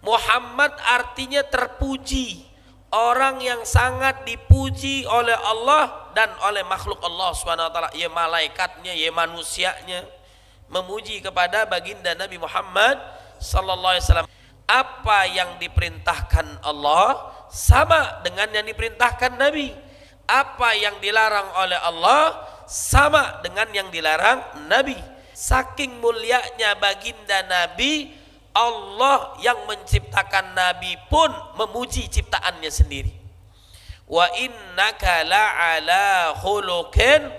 Muhammad artinya terpuji, orang yang sangat dipuji oleh Allah dan oleh makhluk Allah Subhanahu wa taala, ya malaikatnya, ya manusianya, memuji kepada baginda Nabi Muhammad sallallahu alaihi wasallam. Apa yang diperintahkan Allah sama dengan yang diperintahkan Nabi. Apa yang dilarang oleh Allah sama dengan yang dilarang Nabi. Saking mulianya baginda Nabi, Allah yang menciptakan Nabi pun memuji ciptaannya sendiri. Wa innaka la'ala khuluqin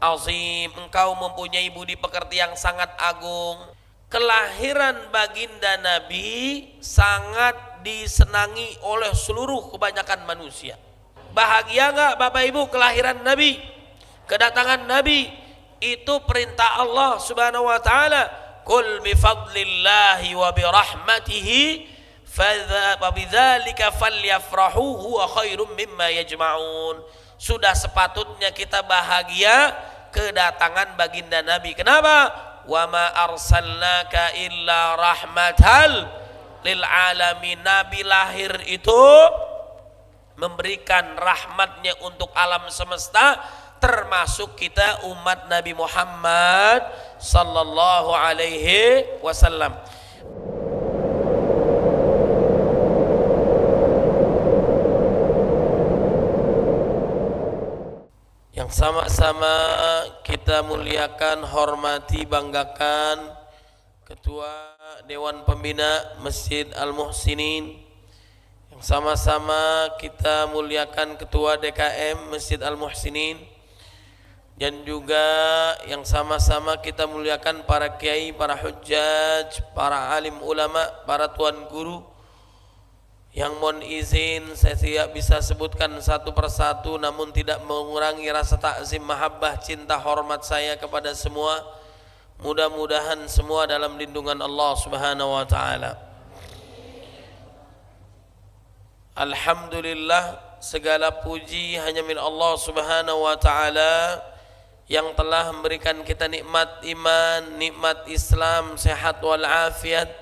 azim, engkau mempunyai budi pekerti yang sangat agung. Kelahiran baginda Nabi sangat disenangi oleh seluruh kebanyakan manusia. Bahagia enggak Bapak Ibu kelahiran Nabi? Kedatangan Nabi itu perintah Allah Subhanahu wa taala. Qul bifadlillahi wa birahmatihi fabidzalika falyafrahu huwa khairum mimma yajma'un. Sudah sepatutnya kita bahagia kedatangan baginda Nabi. Kenapa? Wa ma arsalnaka illa rahmatal lil alamin. Nabi lahir itu memberikan rahmatnya untuk alam semesta, termasuk kita umat Nabi Muhammad sallallahu alaihi wasallam. Yang sama-sama kita muliakan, hormati, banggakan Ketua Dewan Pembina Masjid Al-Muhsinin. Yang sama-sama kita muliakan Ketua DKM Masjid Al-Muhsinin. Dan juga yang sama-sama kita muliakan para kiai, para hujjaj, para alim ulama, para tuan guru, yang mohon izin saya tidak bisa sebutkan satu persatu, namun tidak mengurangi rasa takzim, mahabbah, cinta, hormat saya kepada semua. Mudah-mudahan semua dalam lindungan Allah Subhanahu wa taala. Alhamdulillah, segala puji hanya milik Allah Subhanahu wa taala yang telah memberikan kita nikmat iman, nikmat Islam, sehat walafiat,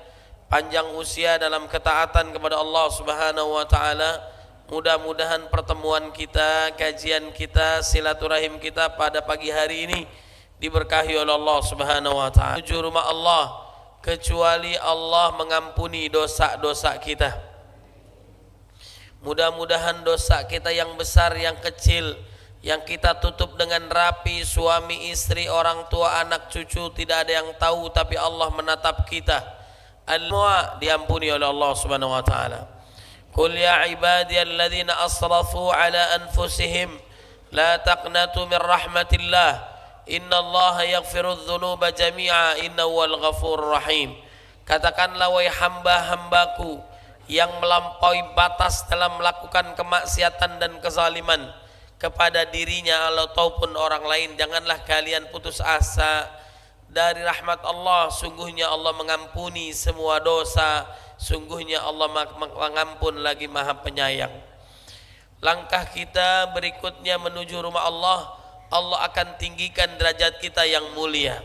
panjang usia dalam ketaatan kepada Allah Subhanahu wa taala. Mudah-mudahan pertemuan kita, kajian kita, silaturahim kita pada pagi hari ini diberkahi oleh Allah Subhanahu wa taala. Menuju rumah Allah, kecuali Allah mengampuni dosa-dosa kita. Mudah-mudahan dosa kita yang besar, yang kecil, yang kita tutup dengan rapi, suami, istri, orang tua, anak, cucu, tidak ada yang tahu, tapi Allah menatap kita. Semua diampuni oleh Allah Subhanahu wa taala. Qul ya ibadiyalladzina asrafu ala anfusihim la taqnatu min rahmatillah innallaha yaghfirudz dzunuba jami'a innahu wal ghafurur rahim. Katakanlah wahai hamba-hambaku yang melampaui batas dalam melakukan kemaksiatan dan kezaliman kepada dirinya ataupun orang lain, janganlah kalian putus asa dari rahmat Allah. Sungguhnya Allah mengampuni semua dosa, sungguhnya Allah mengampun lagi maha penyayang. Langkah kita berikutnya menuju rumah Allah, Allah akan tinggikan derajat kita yang mulia.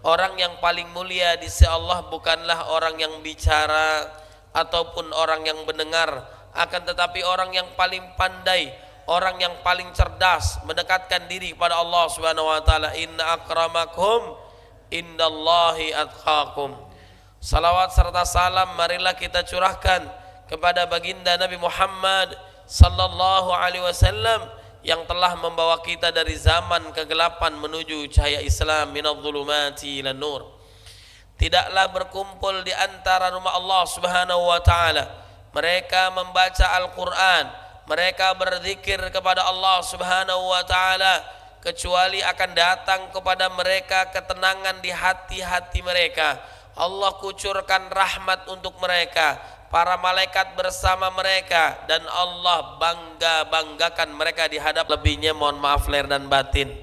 Orang yang paling mulia di sisi Allah bukanlah orang yang bicara ataupun orang yang mendengar, akan tetapi orang yang paling pandai, orang yang paling cerdas mendekatkan diri kepada Allah Subhanahu wa taala. Inna akramakum indallahi atqakum. Salawat serta salam marilah kita curahkan kepada baginda Nabi Muhammad sallallahu alaihi wasallam yang telah membawa kita dari zaman kegelapan menuju cahaya Islam, minadh-dhulumati ilan nur. Tidaklah berkumpul di antara rumah Allah Subhanahu wa taala mereka membaca Al-Qur'an, mereka berzikir kepada Allah Subhanahu wa taala, kecuali akan datang kepada mereka ketenangan di hati-hati mereka. Allah kucurkan rahmat untuk mereka, para malaikat bersama mereka, dan Allah banggakan mereka di hadap. Lebihnya mohon maaf lahir dan batin.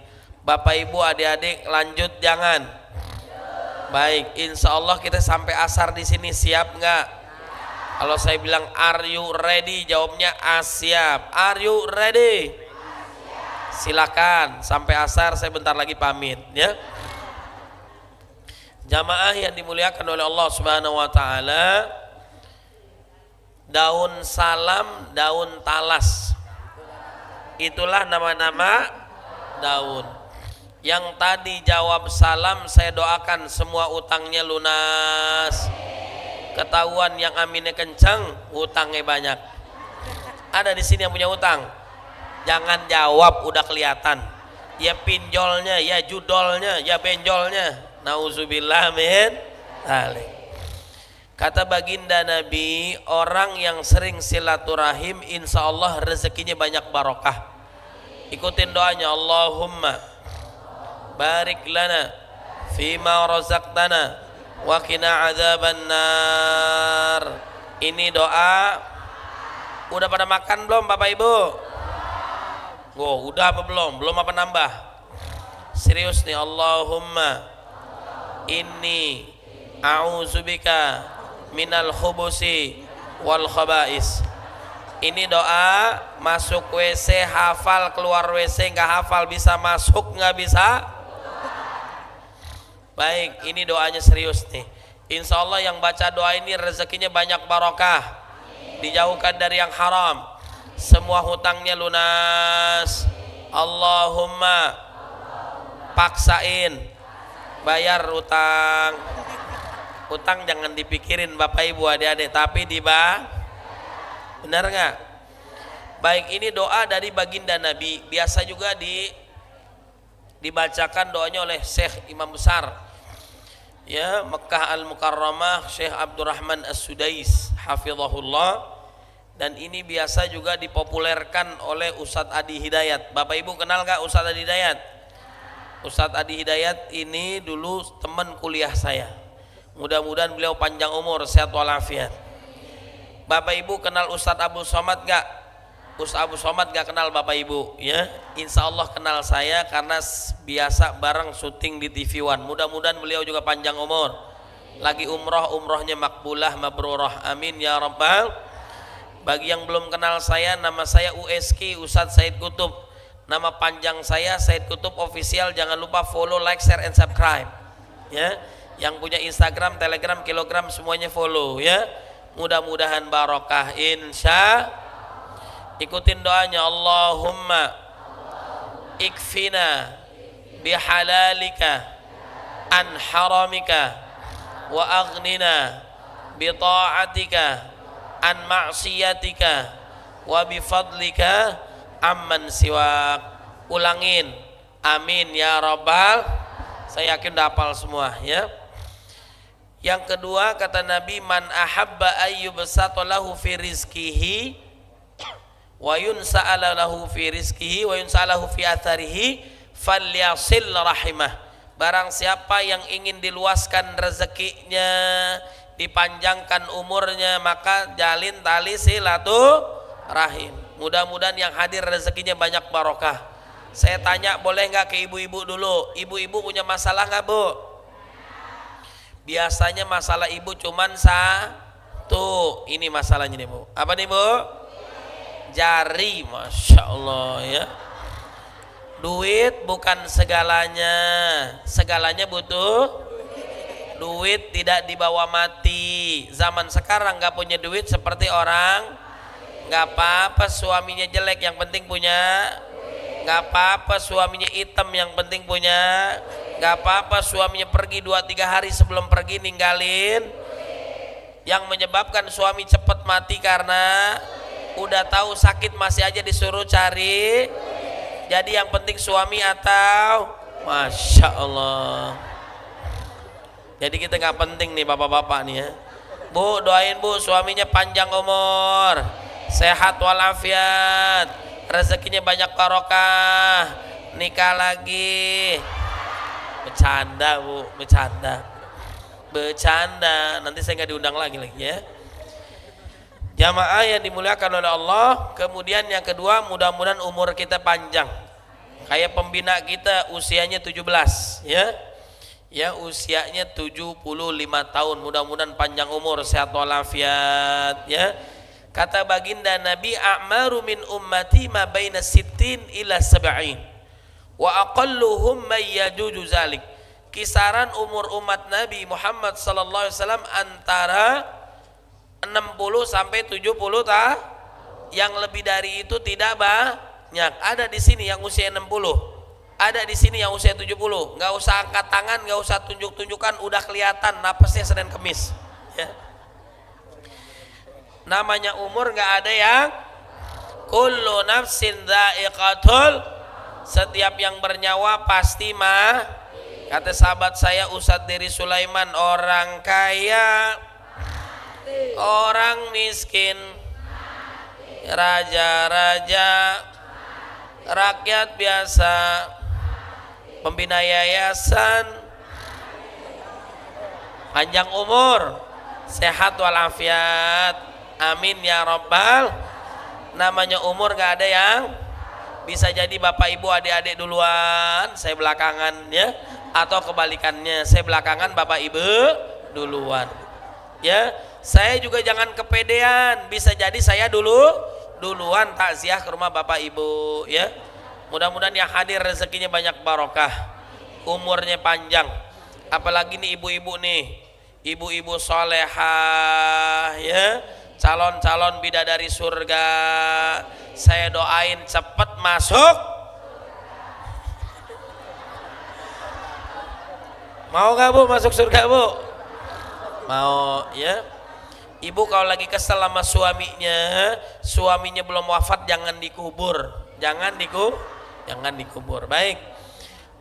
Bapak Ibu adik-adik lanjut jangan? Baik, insya Allah kita sampai asar di sini, siap nggak? Kalau saya bilang are you ready, jawabnya siap. Are you ready? Silakan sampai asar, saya bentar lagi pamit ya. Jamaah yang dimuliakan oleh Allah Subhanahu wa taala, daun salam, daun talas. Itulah nama-nama daun. Yang tadi jawab salam, saya doakan semua utangnya lunas. Ketahuan yang aminnya kencang, utangnya banyak. Ada di sini yang punya utang? Jangan jawab, udah kelihatan. Ya pinjolnya, ya judolnya, ya benjolnya. Nauzubillah min dzalik. Kata baginda Nabi, orang yang sering silaturahim insya Allah rezekinya banyak barokah. Ikutin doanya, Allahumma barik lana fima razaqtana wa qina adzabannar. Ini doa. Udah pada makan belum Bapak Ibu? Oh, udah apa belum? Belum apa nambah? Serius nih, Allahumma inni a'udzubika minal khubusi wal khaba'is. Ini doa masuk WC hafal, keluar WC nggak hafal, bisa masuk nggak bisa? Baik, ini doanya serius nih. Insya Allah yang baca doa ini rezekinya banyak barokah, dijauhkan dari yang haram, semua hutangnya lunas. Allahumma paksain bayar utang. Utang jangan dipikirin Bapak Ibu adik-adik, tapi benar nggak? Baik, ini doa dari baginda Nabi. Biasa juga dibacakan doanya oleh Syekh Imam Besar ya Mekah Al-Mukarramah, Syekh Abdurrahman As-Sudais hafizahullah. Dan ini biasa juga dipopulerkan oleh Ustadz Adi Hidayat. Bapak Ibu kenal nggak Ustadz Adi Hidayat? Ustadz Adi Hidayat ini dulu teman kuliah saya. Mudah-mudahan beliau panjang umur, sehat walafiat. Bapak Ibu kenal Ustadz Abu Somad nggak? Ustadz Abu Somad nggak kenal Bapak Ibu ya? Insya Allah kenal saya karena biasa bareng syuting di TV One. Mudah-mudahan beliau juga panjang umur. Lagi umrohnya makbulah mabrurah, amin ya rabbal. Bagi yang belum kenal saya, nama saya USK Ustadz Said Kutub. Nama panjang saya Said Kutub Official. Jangan lupa follow, like, share, and subscribe ya. Yang punya Instagram, Telegram, Kilogram semuanya follow ya. Mudah-mudahan barokah insya. Ikutin doanya, Allahumma ikfina bihalalika an haramika wa aghnina bi ta'atika an ma'siyatika wa bi fadlika amman siwak. Ulangin, amin ya rabbal. Saya yakin udah hafal semua ya. Yang kedua kata Nabi, man ahabba ayyubsata lahu fi rizqihi wa yunsa'ala lahu fi rizqihi wa yunsa'alahu fi atharihi falyasil rahimah. Barang siapa yang ingin diluaskan rezekinya, dipanjangkan umurnya, maka jalin tali silaturahim. Mudah-mudahan yang hadir rezekinya banyak barokah. Saya tanya boleh nggak ke ibu-ibu dulu? Ibu-ibu punya masalah nggak Bu? Biasanya masalah ibu cuman satu. Ini masalahnya nih Bu. Apa nih Bu? Jari, Masya Allah ya. Duit bukan segalanya. Segalanya butuh duit, tidak dibawa mati. Zaman sekarang nggak punya duit seperti orang nggak apa-apa suaminya jelek, yang penting punya. Nggak apa-apa suaminya hitam, yang penting punya. Nggak apa-apa suaminya pergi 2-3 hari sebelum pergi ninggalin. Yang menyebabkan suami cepat mati karena udah tahu sakit masih aja disuruh cari. Jadi yang penting suami atau Masya Allah. Jadi kita nggak penting nih bapak-bapak nih ya. Bu doain Bu suaminya panjang umur, sehat walafiat, rezekinya banyak barokah, nikah lagi. Bercanda Bu, bercanda. Nanti saya nggak diundang lagi ya. Jamaah yang dimuliakan oleh Allah. Kemudian yang kedua, mudah-mudahan umur kita panjang. Kayak pembina kita usianya 17 ya. Ya usianya 75 tahun. Mudah-mudahan panjang umur, sehat walafiat ya. Kata baginda Nabi, a'maru min ummati ma baina 60 ila 70 wa aqalluhum may yajuju zalik. Kisaran umur umat Nabi Muhammad sallallahu alaihi wasallam antara 60 sampai 70 yang lebih dari itu tidak banyak. Ada di sini yang usia 60, ada di sini yang usia 70. Nggak usah angkat tangan, nggak usah tunjuk-tunjukkan, udah kelihatan napasnya Senin Kemis ya. Namanya umur nggak ada yang kullu nafsin dha'iqatul, setiap yang bernyawa pasti kata sahabat saya Ustadz Diri Sulaiman, orang kaya, orang miskin, raja-raja, rakyat biasa, pembina yayasan, panjang umur, sehat walafiat, amin ya rabbal. Namanya umur gak ada yang bisa jadi bapak ibu adik-adik duluan, saya belakangan ya, atau kebalikannya, saya belakangan bapak ibu duluan ya. Saya juga jangan kepedean, bisa jadi saya duluan takziah ke rumah bapak ibu ya. Mudah-mudahan yang hadir rezekinya banyak barokah, umurnya panjang, apalagi nih ibu-ibu nih, ibu-ibu solehah ya, calon-calon bidadari surga, saya doain cepet masuk. Mau gak bu masuk surga bu? Mau ya. Ibu kalau lagi kesel sama suaminya belum wafat, jangan dikubur, jangan dikubur. Baik,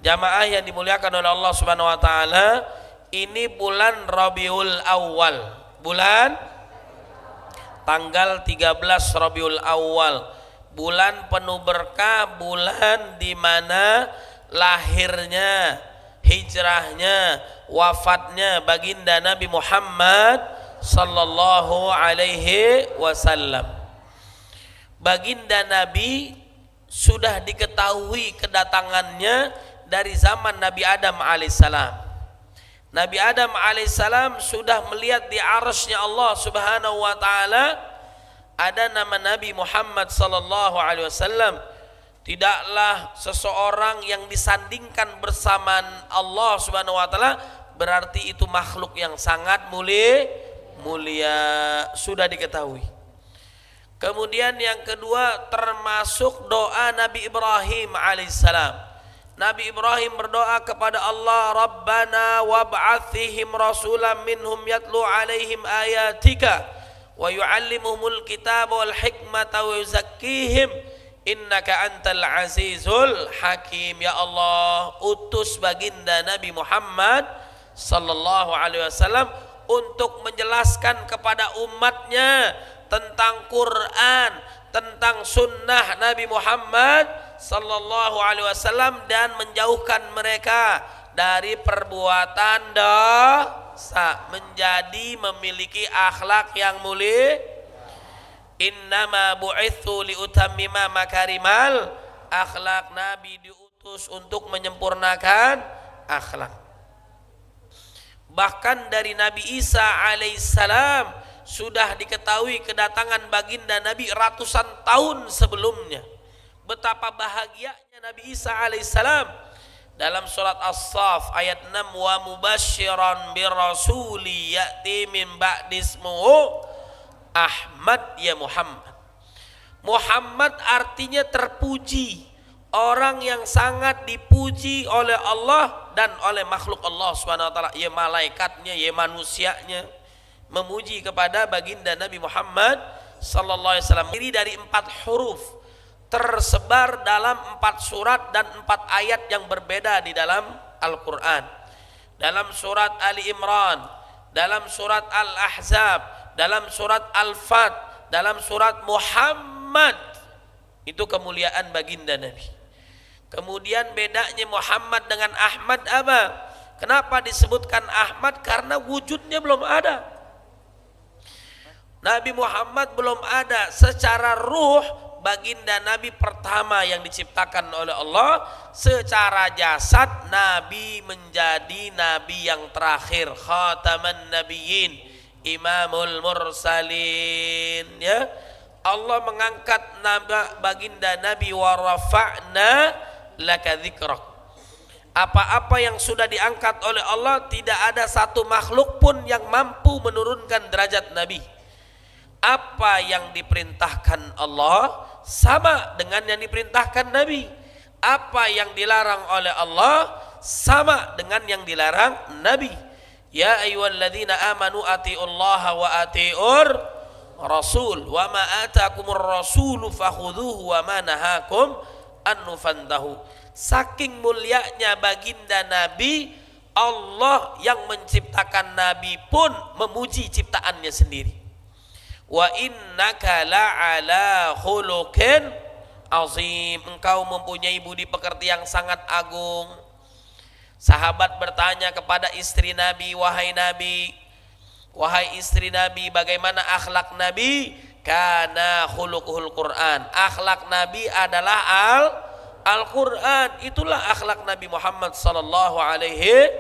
jamaah yang dimuliakan oleh Allah Subhanahu wa taala, ini bulan Rabiul Awal, bulan tanggal 13 Rabiul Awal, bulan penuh berkah, bulan di mana lahirnya, hijrahnya, wafatnya baginda Nabi Muhammad sallallahu alaihi wasallam. Baginda Nabi sudah diketahui kedatangannya dari zaman Nabi Adam alaihissalam. Nabi Adam alaihissalam sudah melihat di arsy-Nya Allah subhanahu wa ta'ala ada nama Nabi Muhammad sallallahu alaihi wasallam. Tidaklah seseorang yang disandingkan bersamaan Allah subhanahu wa ta'ala berarti itu makhluk yang sangat mulia, sudah diketahui. Kemudian yang kedua termasuk doa Nabi Ibrahim alaihissalam. Nabi Ibrahim berdoa kepada Allah, Rabbana wab'ath fihim rasulan minhum yatlu alaihim ayatika wa yu'allimuhumul kitaba wal hikmata wa yuzakkihim innaka antal azizul hakim. Ya Allah, utus baginda Nabi Muhammad sallallahu alaihi wasallam untuk menjelaskan kepada umatnya tentang Quran, tentang sunnah Nabi Muhammad sallallahu alaihi wasallam, dan menjauhkan mereka dari perbuatan dosa, menjadi memiliki akhlak yang mulia. Innama bu'itsu liutammima makarimal akhlak, Nabi diutus untuk menyempurnakan akhlak. Bahkan dari Nabi Isa alaihissalam sudah diketahui kedatangan baginda Nabi ratusan tahun sebelumnya. Betapa bahagianya Nabi Isa alaihissalam. Dalam surat As-Saff ayat 6, wa mubasysyiran birrasuli ya'ti min ba'di ismuhu Ahmad ya Muhammad. Muhammad artinya terpuji, orang yang sangat dipuji oleh Allah dan oleh makhluk Allah Subhanahu wa taala, ya malaikatnya, ya manusianya, memuji kepada baginda Nabi Muhammad sallallahu alaihi wasallam. Diri dari 4 huruf, tersebar dalam 4 surat dan 4 ayat yang berbeda di dalam Al-Qur'an. Dalam surat Ali Imran, dalam surat Al-Ahzab, dalam surat Al-Fat, dalam surat Muhammad. Itu kemuliaan baginda Nabi. Kemudian bedanya Muhammad dengan Ahmad apa? Kenapa disebutkan Ahmad? Karena wujudnya belum ada. Nabi Muhammad belum ada secara ruh, baginda Nabi pertama yang diciptakan oleh Allah. Secara jasad Nabi menjadi Nabi yang terakhir, khataman nabiyyin, imamul mursalin ya. Allah mengangkat baginda Nabi, wa rafa'na laka dzikrak. Apa-apa yang sudah diangkat oleh Allah, tidak ada satu makhluk pun yang mampu menurunkan derajat Nabi. Apa yang diperintahkan Allah sama dengan yang diperintahkan Nabi. Apa yang dilarang oleh Allah sama dengan yang dilarang Nabi. Ya ayyuhalladzina amanu atiullaha wa atiur rasul wa ma atakumur rasulu fakhudhuhu wa ma nahakum anhu fantahu. Saking mulianya baginda Nabi, Allah yang menciptakan Nabi pun memuji ciptaannya sendiri. Wa innaka la'ala khuluqin azim, engkau mempunyai budi pekerti yang sangat agung. Sahabat bertanya kepada istri Nabi, wahai istri Nabi, bagaimana akhlak Nabi? Kana khuluquhul Quran, akhlak Nabi adalah Al-Quran. Itulah akhlak Nabi Muhammad sallallahu alaihi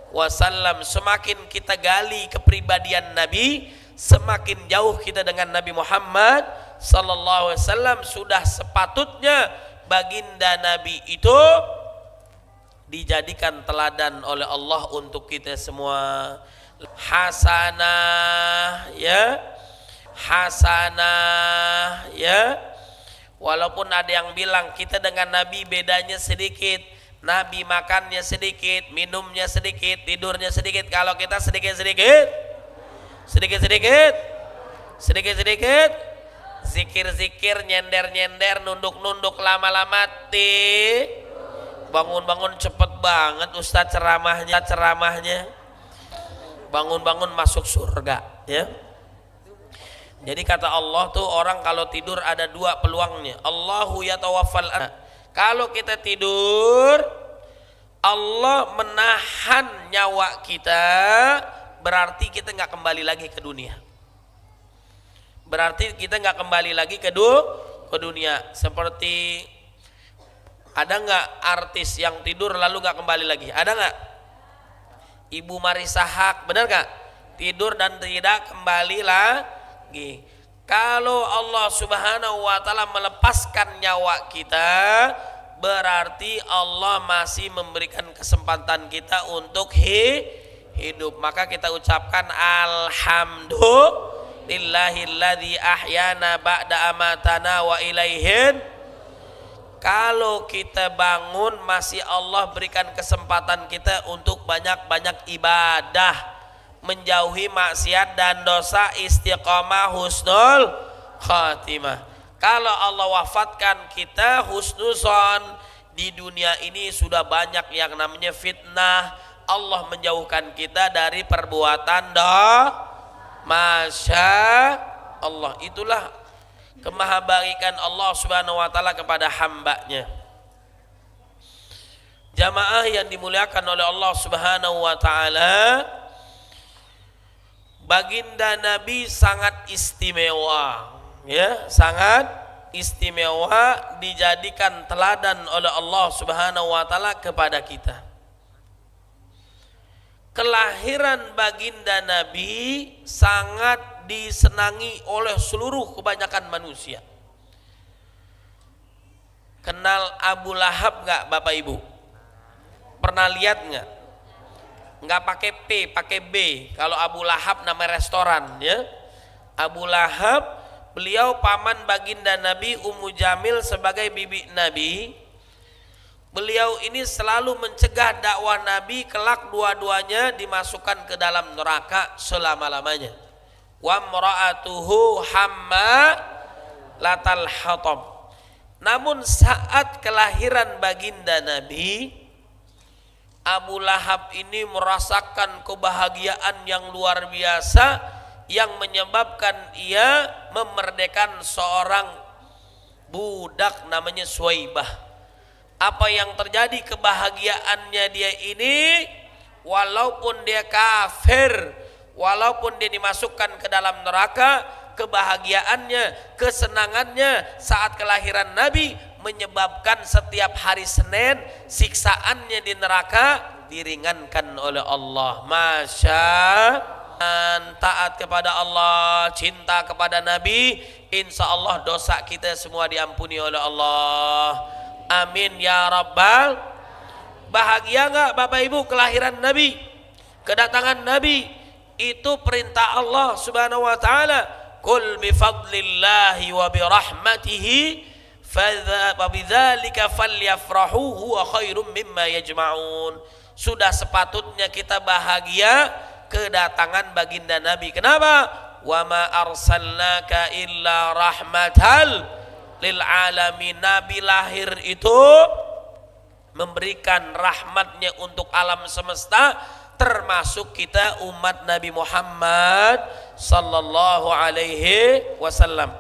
wasallam. Semakin kita gali kepribadian Nabi, semakin jauh kita dengan Nabi Muhammad sallallahu alaihi wasallam. Sudah sepatutnya baginda Nabi itu dijadikan teladan oleh Allah untuk kita semua. Hasanah ya, hasanah ya. Walaupun ada yang bilang kita dengan Nabi bedanya sedikit, Nabi makannya sedikit, minumnya sedikit, tidurnya sedikit. Kalau kita sedikit-sedikit, zikir-zikir, nyender-nyender, nunduk-nunduk, lama-lama bangun-bangun cepet banget Ustadz ceramahnya, bangun-bangun masuk surga ya. Jadi kata Allah tuh, orang kalau tidur ada dua peluangnya. Allahu yatawaffal. Kalau kita tidur, Allah menahan nyawa kita, berarti kita nggak kembali lagi ke dunia. Berarti kita nggak kembali lagi ke dunia. Seperti ada nggak artis yang tidur lalu nggak kembali lagi? Ada nggak? Ibu Marissa Haque, benar nggak? Tidur dan tidak kembali lagi. Kalau Allah Subhanahu wa Ta'ala melepaskan nyawa kita, berarti Allah masih memberikan kesempatan kita untuk hidup. Maka kita ucapkan alhamdulillahilladzi ahyana ba'da amatana wa ilaihin. Kalau kita bangun masih Allah berikan kesempatan kita untuk banyak-banyak ibadah, menjauhi maksiat dan dosa, istiqomah, husnul khatimah. Kalau Allah wafatkan kita husnuzon, di dunia ini sudah banyak yang namanya fitnah. Allah menjauhkan kita dari perbuatan Masya Allah. Itulah kemahabaikan Allah Subhanahu wa Ta'ala kepada hambanya. Jamaah yang dimuliakan oleh Allah Subhanahu wa Ta'ala, baginda Nabi sangat istimewa ya, sangat istimewa, dijadikan teladan oleh Allah Subhanahu wa Ta'ala kepada kita. Kelahiran baginda Nabi sangat disenangi oleh seluruh kebanyakan manusia. Kenal Abu Lahab nggak Bapak Ibu? Pernah lihat nggak? Nggak pakai P, pakai B. Kalau Abu Lahab nama restoran ya. Abu Lahab, beliau paman baginda Nabi Ummu Jamil sebagai bibi Nabi. Beliau ini selalu mencegah dakwah Nabi, kelak dua-duanya dimasukkan ke dalam neraka selama-lamanya. Wa mra'atuhu hammalatal hatab. Namun saat kelahiran baginda Nabi, Abu Lahab ini merasakan kebahagiaan yang luar biasa yang menyebabkan ia memerdekakan seorang budak namanya Suwaibah. Apa yang terjadi, kebahagiaannya dia ini, walaupun dia kafir, walaupun dia dimasukkan ke dalam neraka, kebahagiaannya, kesenangannya saat kelahiran Nabi menyebabkan setiap hari Senin siksaannya di neraka diringankan oleh Allah. Taat kepada Allah, cinta kepada Nabi, insya Allah dosa kita semua diampuni oleh Allah. Amin ya Rabbal. Bahagia nggak Bapak Ibu kelahiran Nabi, kedatangan Nabi? Itu perintah Allah Subhanahu wa Ta'ala. Qul bifadlillahi wa birahmatihi fabidzalika falyafrahu huwa khairum mimma yajma'un. Sudah sepatutnya kita bahagia kedatangan baginda Nabi. Kenapa? Wa ma arsalnaka illa rahmatal lil alamin. Nabi lahir itu memberikan rahmatnya untuk alam semesta, termasuk kita umat Nabi Muhammad sallallahu alaihi wasallam.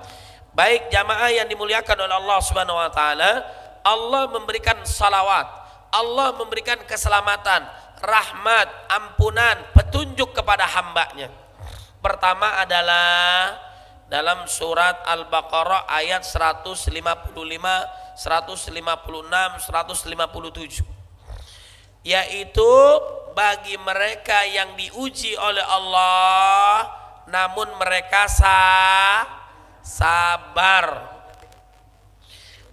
Baik jamaah yang dimuliakan oleh Allah Subhanahu wa taala, Allah memberikan salawat, Allah memberikan keselamatan, rahmat, ampunan, petunjuk kepada hambanya. Pertama adalah dalam surat Al-Baqarah ayat 155, 156, 157, yaitu bagi mereka yang diuji oleh Allah namun mereka sabar.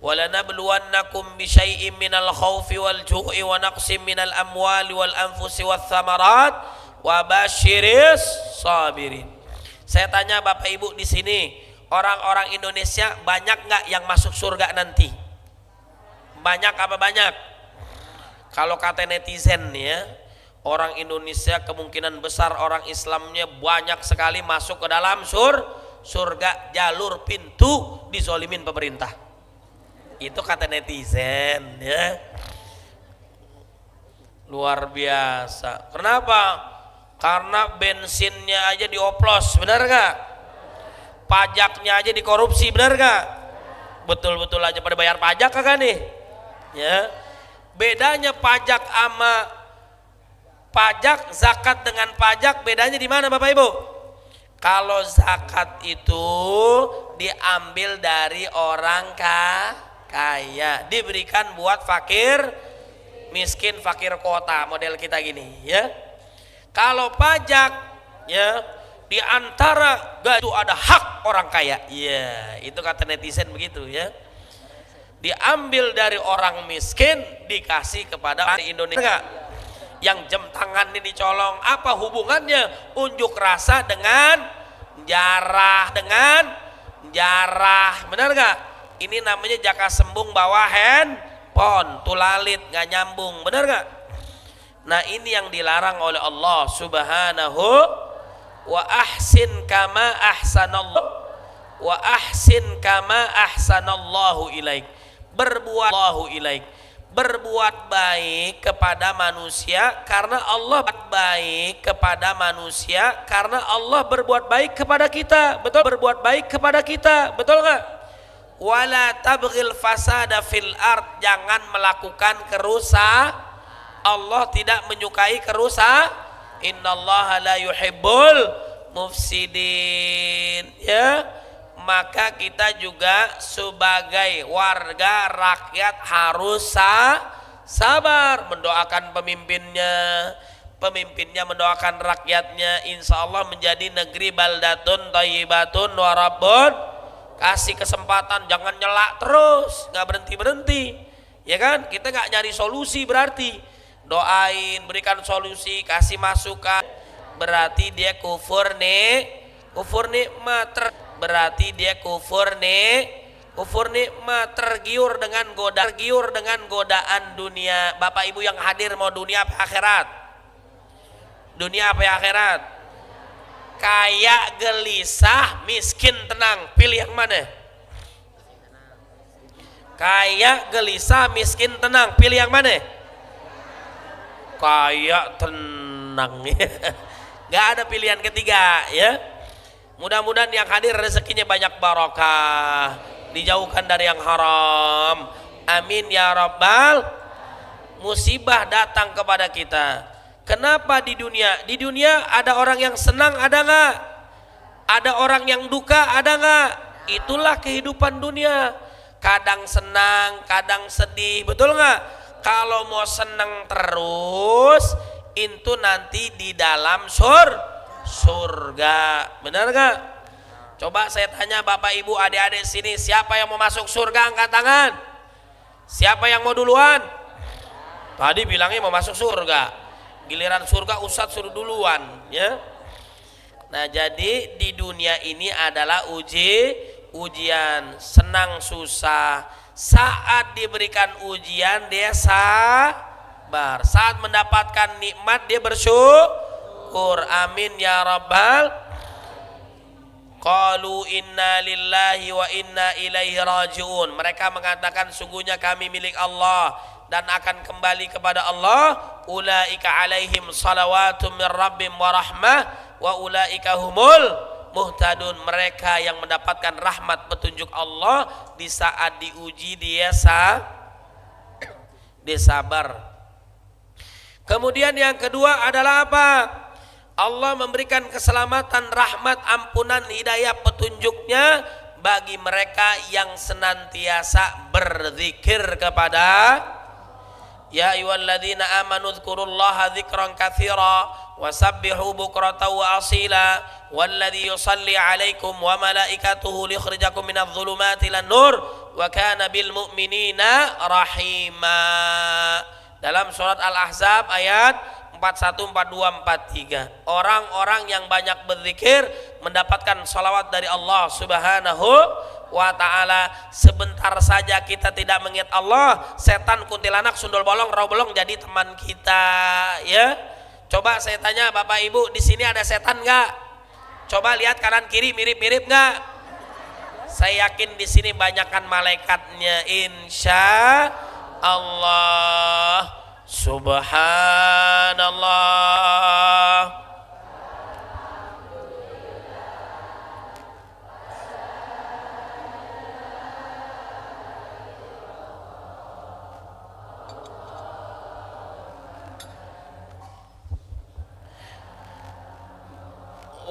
Walanabluwannakum bisyai'im minal khawfi wal ju'i wa naqsim minal amwali wal anfusi wath thamarat wa basyiris sabirin. Saya tanya Bapak Ibu di sini, orang-orang Indonesia banyak nggak yang masuk surga nanti? Banyak apa banyak? Kalau kata netizen ya, orang Indonesia kemungkinan besar orang Islamnya banyak sekali masuk ke dalam surga, jalur pintu dizolimin pemerintah. Itu kata netizen ya. Luar biasa. Kenapa? Karena bensinnya aja dioplos, benar gak? Pajaknya aja dikorupsi, benar gak? Betul-betul aja pada bayar pajak kagak nih? Ya. Bedanya pajak sama pajak, zakat dengan pajak, bedanya di mana Bapak Ibu? Kalau zakat itu diambil dari orang kaya, diberikan buat fakir, miskin, fakir kota, model kita gini ya. Kalau pajak ya, di antara itu ada hak orang kaya. Ya, itu kata netizen begitu ya. Diambil dari orang miskin dikasih kepada Indonesia. Yang jam tangan ini dicolong, apa hubungannya unjuk rasa dengan jarah, benar gak? Ini namanya jaka sembung bawa handphone, tulalit nggak nyambung, benar gak? Nah ini yang dilarang oleh Allah Subhanahu wa ahsin kama ahsanallahu ilaik. Berbuat baik kepada manusia karena Allah berbuat baik kepada kita. Betul? Berbuat baik kepada kita, betul nggak? Wala tabghil fasada fil ard, jangan melakukan kerusakan. Allah tidak menyukai kerusakan. Innallaha la yuhibbul mufsidin. Ya, maka kita juga sebagai warga rakyat harus sabar mendoakan pemimpinnya mendoakan rakyatnya, insya Allah menjadi negeri baldatun thayyibatun wa rabbun. Kasih kesempatan, jangan nyelak terus, nggak berhenti ya kan? Kita nggak nyari solusi, berarti doain, berikan solusi, kasih masukan, berarti dia kufur nikmat, berarti dia kufur nikmat, tergiur dengan godaan dunia. Bapak Ibu yang hadir mau dunia apa akhirat? Dunia apa akhirat? Kaya gelisah, miskin tenang, pilih yang mana? Kaya gelisah, miskin tenang, pilih yang mana? Kaya tenang. Gak ada pilihan ketiga ya. Mudah-mudahan yang hadir rezekinya banyak barokah, dijauhkan dari yang haram. Amin ya rabbal. Musibah datang kepada kita. Kenapa di dunia? Di dunia ada orang yang senang, ada nggak? Ada orang yang duka, ada nggak? Itulah kehidupan dunia. Kadang senang, kadang sedih, betul nggak? Kalau mau senang terus, itu nanti di dalam surga, benar nggak? Coba saya tanya Bapak Ibu, adik-adik sini, siapa yang mau masuk surga angkat tangan? Siapa yang mau duluan? Tadi bilangnya mau masuk surga, giliran surga Ustadz suruh duluan ya. Nah, jadi di dunia ini adalah ujian, senang susah. Saat diberikan ujian dia sabar, saat mendapatkan nikmat dia bersyukur. Amin ya rabbal. Qalu inna lillahi wa inna ilaihi rajiun. Mereka mengatakan sungguhnya kami milik Allah dan akan kembali kepada Allah. Ulaika alaihim salawatum min rabbim wa rahmah wa ulaika humul muhtadun. Mereka yang mendapatkan rahmat petunjuk Allah di saat diuji dia sabar. Kemudian yang kedua adalah apa? Allah memberikan keselamatan, rahmat, ampunan, hidayah, petunjuknya bagi mereka yang senantiasa berzikir kepada ya ayyuhalladzina amanu dzkurullaha dzikran katsira wasabbihu bukratan wa asila walladzi yusalli 'alaikum wa malaikatuhu liyakhrijakum minadh dhulumati ilan nur wa kana bil mu'minina rahima. Dalam surat Al-Ahzab ayat 41, 42, 43. Orang-orang yang banyak berzikir mendapatkan salawat dari Allah Subhanahu wa ta'ala. Sebentar saja kita tidak mengingat Allah, setan, kuntilanak, sundul bolong, raw bolong jadi teman kita, ya. Coba saya tanya Bapak Ibu, di sini ada setan enggak? Coba lihat kanan kiri, mirip-mirip enggak? Saya yakin di sini banyakkan malaikatnya, insya Allah. Subhanallah.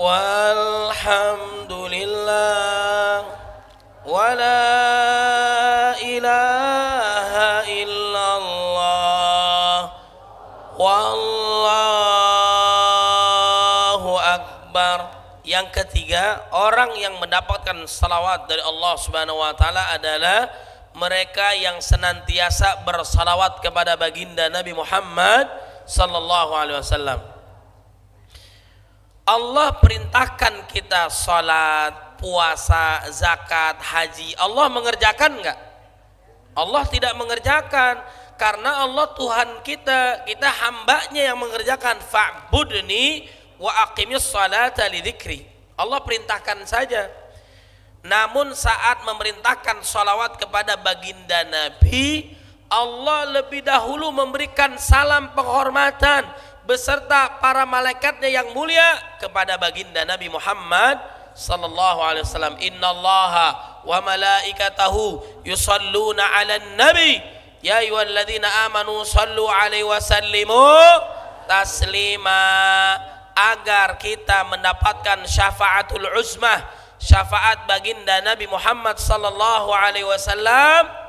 Walhamdulillah wala ilaha illallah wallahu akbar. Yang ketiga, orang yang mendapatkan salawat dari Allah Subhanahu wa taala adalah mereka yang senantiasa bersalawat kepada baginda Nabi Muhammad sallallahu alaihi wasallam. Allah perintahkan kita salat, puasa, zakat, haji. Allah mengerjakan enggak? Allah tidak mengerjakan, karena Allah Tuhan kita, kita hambanya yang mengerjakan. Fa'budni wa aqimis salata li dzikri. Allah perintahkan saja. Namun saat memerintahkan salawat kepada baginda Nabi, Allah lebih dahulu memberikan salam penghormatan beserta para malaikatnya yang mulia kepada baginda Nabi Muhammad sallallahu alaihi wasallam. Innallaha wa malaikatahu yusalluna 'alan nabi ya ayyuhalladzina amanu sallu 'alaihi wa sallimu taslima. Agar kita mendapatkan syafaatul uzmah, syafaat baginda Nabi Muhammad sallallahu alaihi wasallam,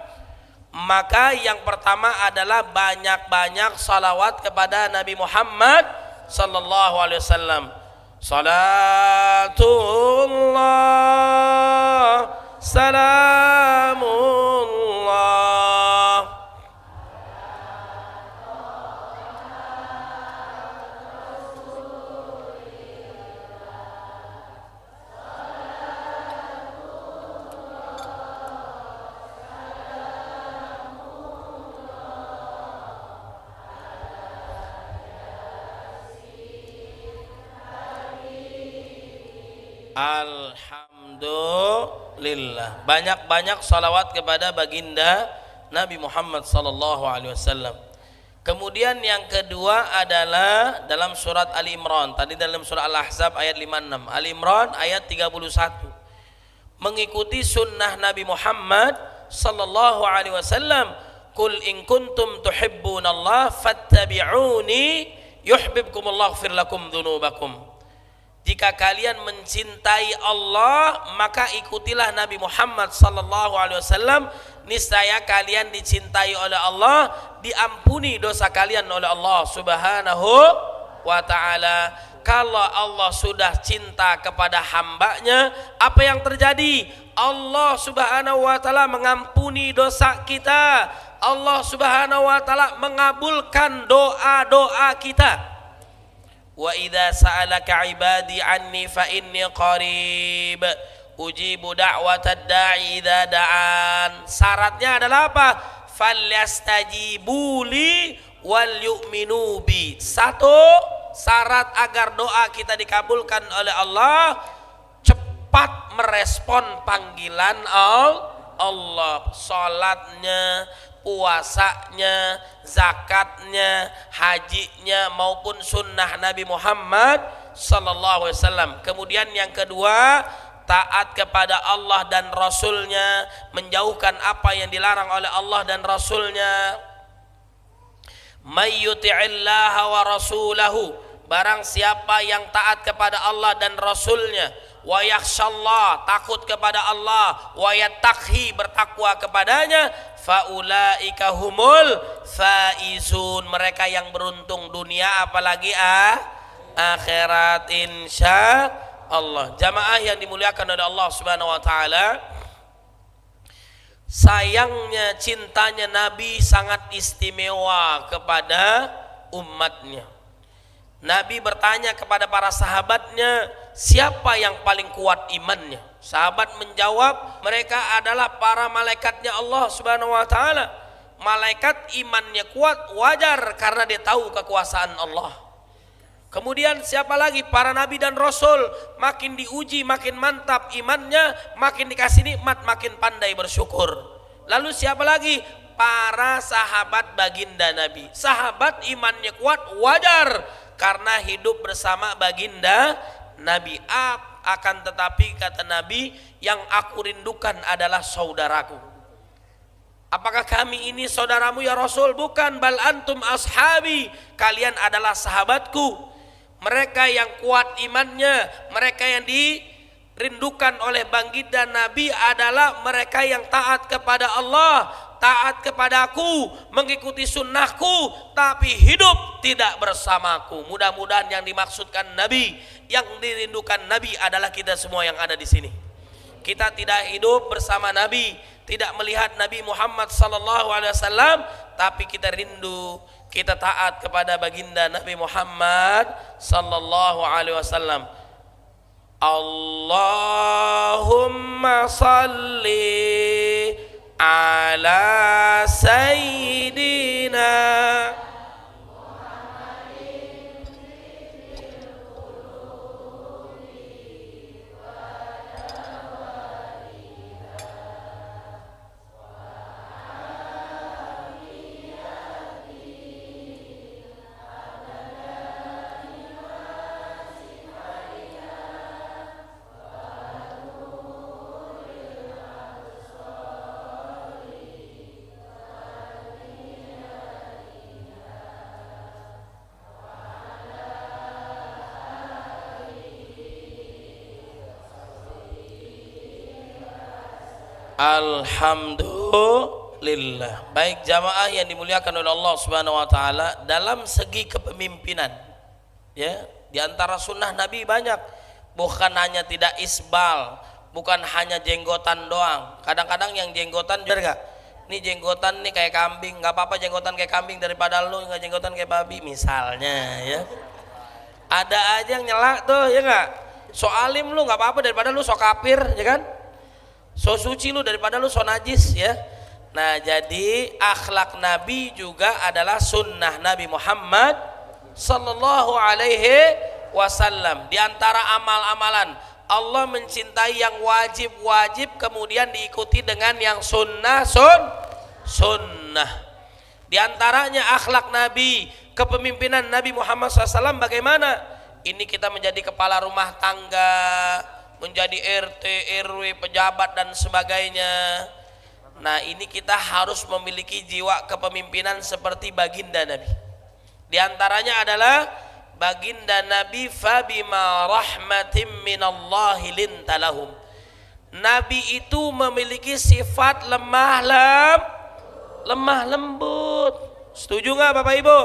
maka yang pertama adalah banyak-banyak salawat kepada Nabi Muhammad sallallahu alaihi wasallam. Salatullah salamullah alhamdulillah. Banyak-banyak salawat kepada baginda Nabi Muhammad sallallahu alaihi wasallam. Kemudian yang kedua adalah dalam surat Ali Imran. Tadi dalam surat Al-Ahzab ayat 56. Ali Imran ayat 31. Mengikuti sunnah Nabi Muhammad sallallahu alaihi wasallam. Qul in kuntum tuhibbunallah fattabi'uni yuhibbukumullah ighfir lakum dzunubakum. Jika kalian mencintai Allah, maka ikutilah Nabi Muhammad sallallahu alaihi wasallam, niscaya kalian dicintai oleh Allah, diampuni dosa kalian oleh Allah Subhanahu wa taala. Kalau Allah sudah cinta kepada hambanya, apa yang terjadi? Allah Subhanahu wa taala mengampuni dosa kita. Allah Subhanahu wa taala mengabulkan doa-doa kita. Wa idza sa'alaka 'ibadi 'anni fa inni qarib ujibu da'watad da'i idza da'an. Syaratnya adalah apa? Falyastajibu li wal yu'minu bi. Satu syarat agar doa kita dikabulkan oleh Allah, cepat merespon panggilan Allah. Salatnya, puasanya, zakatnya, hajinya maupun sunnah Nabi Muhammad sallallahu alaihi wasallam. Kemudian yang kedua, taat kepada Allah dan Rasulnya, menjauhkan apa yang dilarang oleh Allah dan Rasulnya. May yuti'illaha wa rasulahu, barang siapa yang taat kepada Allah dan Rasulnya, wa yakhshallah, takut kepada Allah, wa yattaqhi, bertakwa kepadanya, faulaika humul faizun, mereka yang beruntung dunia apalagi akhirat insya Allah. Jamaah yang dimuliakan oleh Allah Subhanahu wa taala, sayangnya cintanya Nabi sangat istimewa kepada umatnya. Nabi bertanya kepada para sahabatnya, siapa yang paling kuat imannya? Sahabat menjawab, mereka adalah para malaikatnya Allah Subhanahu wa taala. Malaikat imannya kuat wajar karena dia tahu kekuasaan Allah. Kemudian siapa lagi? Para nabi dan rasul, makin diuji makin mantap imannya, makin dikasih nikmat makin pandai bersyukur. Lalu siapa lagi? Para sahabat baginda Nabi. Sahabat imannya kuat wajar karena hidup bersama baginda Nabi. Akan tetapi kata Nabi, yang aku rindukan adalah saudaraku. Apakah kami ini saudaramu ya Rasul? Bukan, bal antum ashabi, kalian adalah sahabatku. Mereka yang kuat imannya, mereka yang dirindukan oleh baginda Nabi adalah mereka yang taat kepada Allah, taat kepadaku, mengikuti sunnahku, tapi hidup tidak bersamaku. Mudah-mudahan yang dimaksudkan Nabi, yang dirindukan Nabi adalah kita semua yang ada di sini. Kita tidak hidup bersama Nabi, tidak melihat Nabi Muhammad sallallahu alaihi wasallam, tapi kita rindu, kita taat kepada baginda Nabi Muhammad sallallahu alaihi wasallam. Allahumma salli ala sayyidina Alhamdulillah. Baik jamaah yang dimuliakan oleh Allah Subhanahu wa taala, dalam segi kepemimpinan ya, di antara sunnah Nabi banyak, bukan hanya tidak isbal, bukan hanya jenggotan doang. Kadang-kadang yang jenggotan juga, ini jenggotan nih kayak kambing, nggak apa-apa jenggotan kayak kambing daripada lu nggak jenggotan kayak babi misalnya ya. Ada aja yang nyela tuh ya nggak, so alim lu nggak apa-apa daripada lu so kafir ya kan, so suci lu daripada lu so najis ya. Nah jadi akhlak Nabi juga adalah sunnah Nabi Muhammad sallallahu alaihi wasallam. Di antara amal-amalan Allah mencintai yang wajib-wajib, kemudian diikuti dengan yang sunnah. Di antaranya akhlak Nabi, kepemimpinan Nabi Muhammad SAW bagaimana? Ini kita menjadi kepala rumah tangga, menjadi RT, RW, pejabat dan sebagainya. Nah ini kita harus memiliki jiwa kepemimpinan seperti baginda Nabi. Di antaranya adalah baginda Nabi, fabima rahmatim minallahi lintalahum. Nabi itu memiliki sifat lemah lembut. Setuju nggak Bapak Ibu?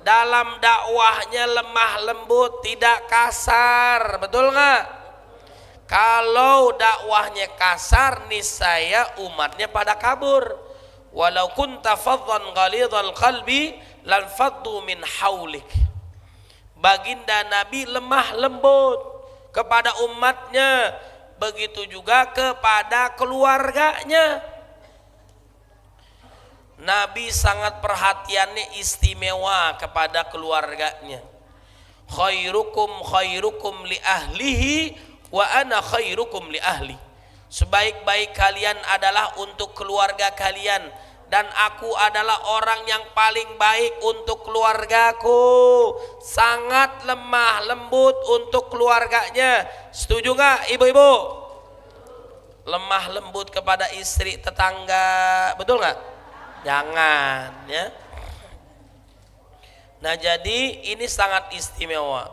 Dalam dakwahnya lemah lembut, tidak kasar, betul nggak? Kalau dakwahnya kasar, niscaya umatnya pada kabur. Walau kunta faddan ghalidhal qalbi lan faddu min haulik. Baginda Nabi lemah lembut kepada umatnya, begitu juga kepada keluarganya. Nabi sangat perhatiannya istimewa kepada keluarganya. Khairukum khairukum li ahlihi wa ana khairukum li ahli. Sebaik-baik kalian adalah untuk keluarga kalian, dan aku adalah orang yang paling baik untuk keluargaku. Sangat lemah lembut untuk keluarganya. Setuju gak ibu-ibu? Lemah lembut kepada istri tetangga, betul gak? Jangan ya. Nah, jadi ini sangat istimewa.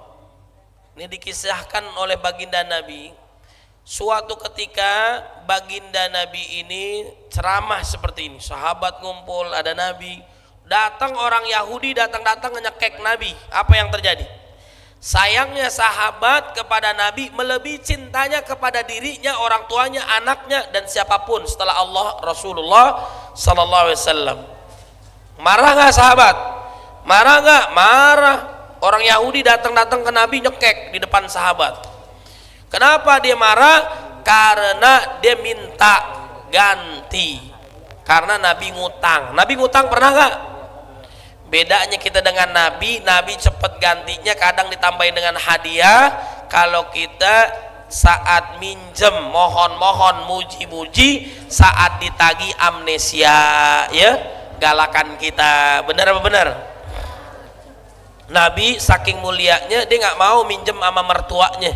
Ini dikisahkan oleh baginda Nabi. Suatu ketika baginda Nabi ini ceramah seperti ini. Sahabat ngumpul, ada Nabi. Datang orang Yahudi, datang nyekek Nabi. Apa yang terjadi? Sayangnya sahabat kepada Nabi melebihi cintanya kepada dirinya, orang tuanya, anaknya, dan siapapun setelah Allah Rasulullah sallallahu alaihi wasallam. Marah nggak sahabat? Marah nggak? Marah. Orang Yahudi datang ke Nabi nyekek di depan sahabat. Kenapa dia marah? Karena dia minta ganti. Karena Nabi ngutang. Nabi ngutang pernah nggak? Bedanya kita dengan Nabi cepet gantinya, kadang ditambahin dengan hadiah. Kalau kita saat minjem mohon-mohon, muji-muji, saat ditagi amnesia, ya, galakan kita. Benar apa benar? Nabi saking mulianya dia nggak mau minjem sama mertuanya,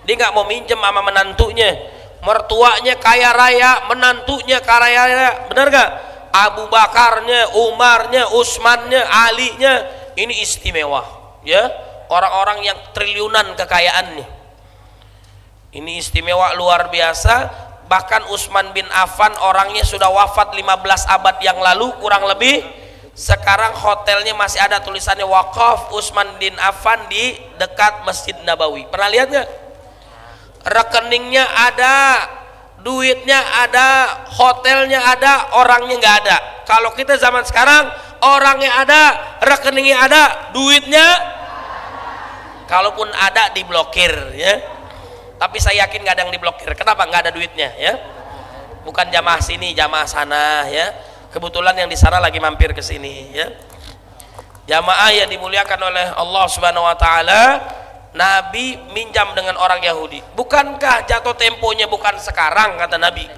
dia nggak mau minjem sama menantunya. Mertuanya kaya raya, menantunya kaya raya, benar nggak? Abu Bakarnya, Umarnya, Utsmannya, Alinya, ini istimewa, ya, orang-orang yang triliunan kekayaannya. Ini istimewa luar biasa. Bahkan Utsman bin Affan orangnya sudah wafat 15 abad yang lalu kurang lebih. Sekarang hotelnya masih ada tulisannya Waqaf Utsman bin Affan di dekat Masjid Nabawi. Pernah lihat nggak? Rekeningnya ada, duitnya ada, hotelnya ada, orangnya nggak ada. Kalau kita zaman sekarang, orangnya ada, rekeningnya ada, duitnya kalaupun ada diblokir, ya. Tapi saya yakin nggak ada yang diblokir. Kenapa? Nggak ada duitnya, ya. Bukan jamaah sini, jamaah sana, ya. Kebetulan yang di sana lagi mampir ke sini, ya. Jamaah yang dimuliakan oleh Allah Subhanahu wa taala, Nabi minjam dengan orang Yahudi. Bukankah jatuh temponya bukan sekarang, kata Nabi.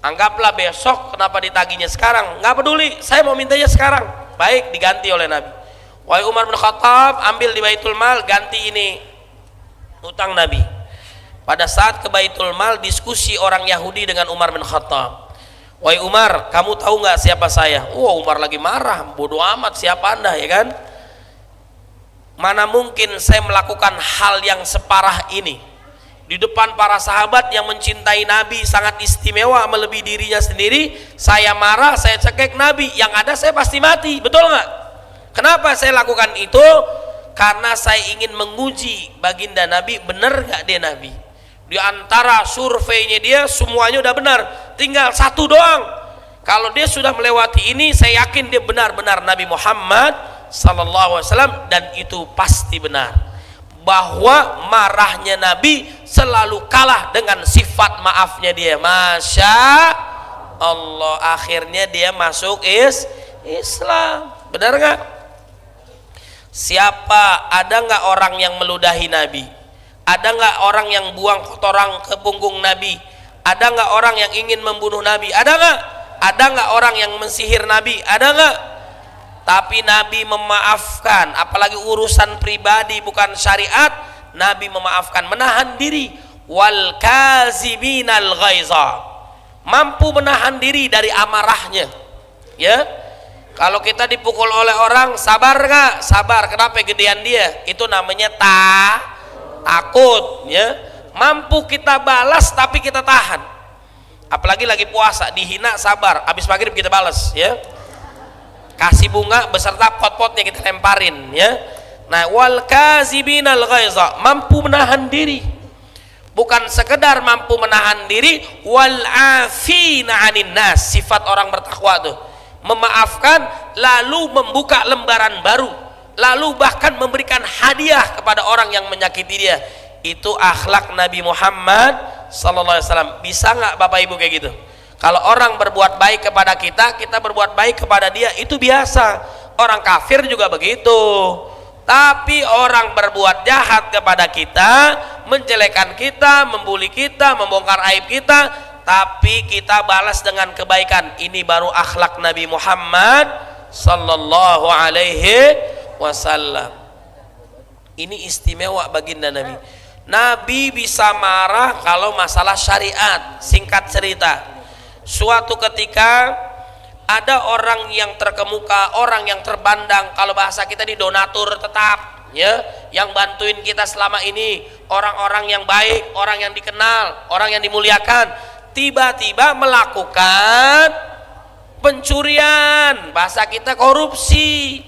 Anggaplah besok, kenapa ditagihnya sekarang? Nggak peduli, saya mau mintanya sekarang. Baik, diganti oleh Nabi. Wahai Umar bin Khattab, ambil di Baitul Mal, ganti ini utang Nabi. Pada saat ke Baitul Mal, diskusi orang Yahudi dengan Umar bin Khattab. Wahai Umar, kamu tahu nggak siapa saya? Umar lagi marah, bodoh amat siapa Anda, ya kan? Mana mungkin saya melakukan hal yang separah ini di depan para sahabat yang mencintai Nabi sangat istimewa melebihi dirinya sendiri. Saya marah, saya cekek Nabi, yang ada saya pasti mati, betul nggak? Kenapa saya lakukan itu? Karena saya ingin menguji baginda Nabi, benar nggak dia Nabi. Di antara surveinya dia semuanya udah benar, tinggal satu doang. Kalau dia sudah melewati ini, saya yakin dia benar-benar Nabi Muhammad sallallahu alaihi wasallam, dan itu pasti benar. Bahwa marahnya Nabi selalu kalah dengan sifat maafnya dia. Masya Allah, akhirnya dia masuk Islam. Benar nggak? Siapa, ada nggak orang yang meludahi Nabi? Ada nggak orang yang buang kotoran ke punggung Nabi? Ada nggak orang yang ingin membunuh Nabi? Ada nggak? Ada nggak orang yang mensihir Nabi? Ada nggak? Tapi Nabi memaafkan, apalagi urusan pribadi bukan syariat. Nabi memaafkan, menahan diri. Wal kaziminal ghaiza, mampu menahan diri dari amarahnya, ya. Kalau kita dipukul oleh orang, sabar nggak? Sabar. Kenapa? Gedean dia. Itu namanya takut, ya. Mampu kita balas tapi kita tahan. Apalagi lagi puasa, dihina, sabar. Habis maghrib kita balas, ya. Kasih bunga beserta pot-potnya kita lemparin, ya. Nah, wal kazibinal ghaiza, mampu menahan diri. Bukan sekedar mampu menahan diri, wal afina 'anin nas, sifat orang bertakwa tuh. Memaafkan lalu membuka lembaran baru. lalu bahkan memberikan hadiah kepada orang yang menyakiti dia. Itu akhlak Nabi Muhammad sallallahu alaihi wasallam. Bisa nggak Bapak Ibu kayak gitu? Kalau orang berbuat baik kepada kita, kita berbuat baik kepada dia, itu biasa. Orang kafir juga begitu. Tapi orang berbuat jahat kepada kita, menjelekkan kita, membuli kita, membongkar aib kita, tapi kita balas dengan kebaikan. Ini baru akhlak Nabi Muhammad sallallahu alaihi wasallam. Ini istimewa baginda Nabi. Nabi bisa marah kalau masalah syariat. Singkat cerita, suatu ketika ada orang yang terkemuka, orang yang terbandang, kalau bahasa kita di donatur tetap, ya, yang bantuin kita selama ini, orang-orang yang baik, orang yang dikenal, orang yang dimuliakan, tiba-tiba melakukan pencurian, bahasa kita korupsi.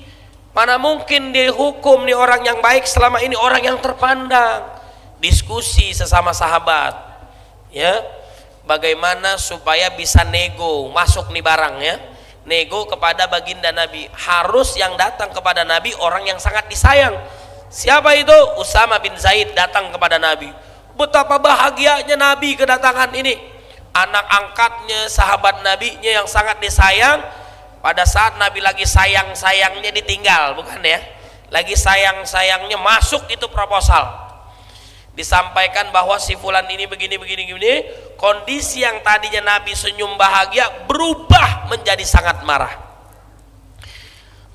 Mana mungkin dihukum nih orang yang baik selama ini, orang yang terpandang. Diskusi sesama sahabat, ya, bagaimana supaya bisa nego masuk nih barang, ya, nego kepada baginda Nabi. Harus yang datang kepada Nabi orang yang sangat disayang. Siapa itu? Usama bin Zaid datang kepada Nabi. Betapa bahagianya Nabi kedatangan ini. Anak angkatnya, sahabat Nabinya yang sangat disayang. Pada saat Nabi lagi sayang-sayangnya ditinggal, bukan ya? Lagi sayang-sayangnya masuk itu proposal. Disampaikan bahwa si fulan ini begini. Kondisi yang tadinya Nabi senyum bahagia berubah menjadi sangat marah.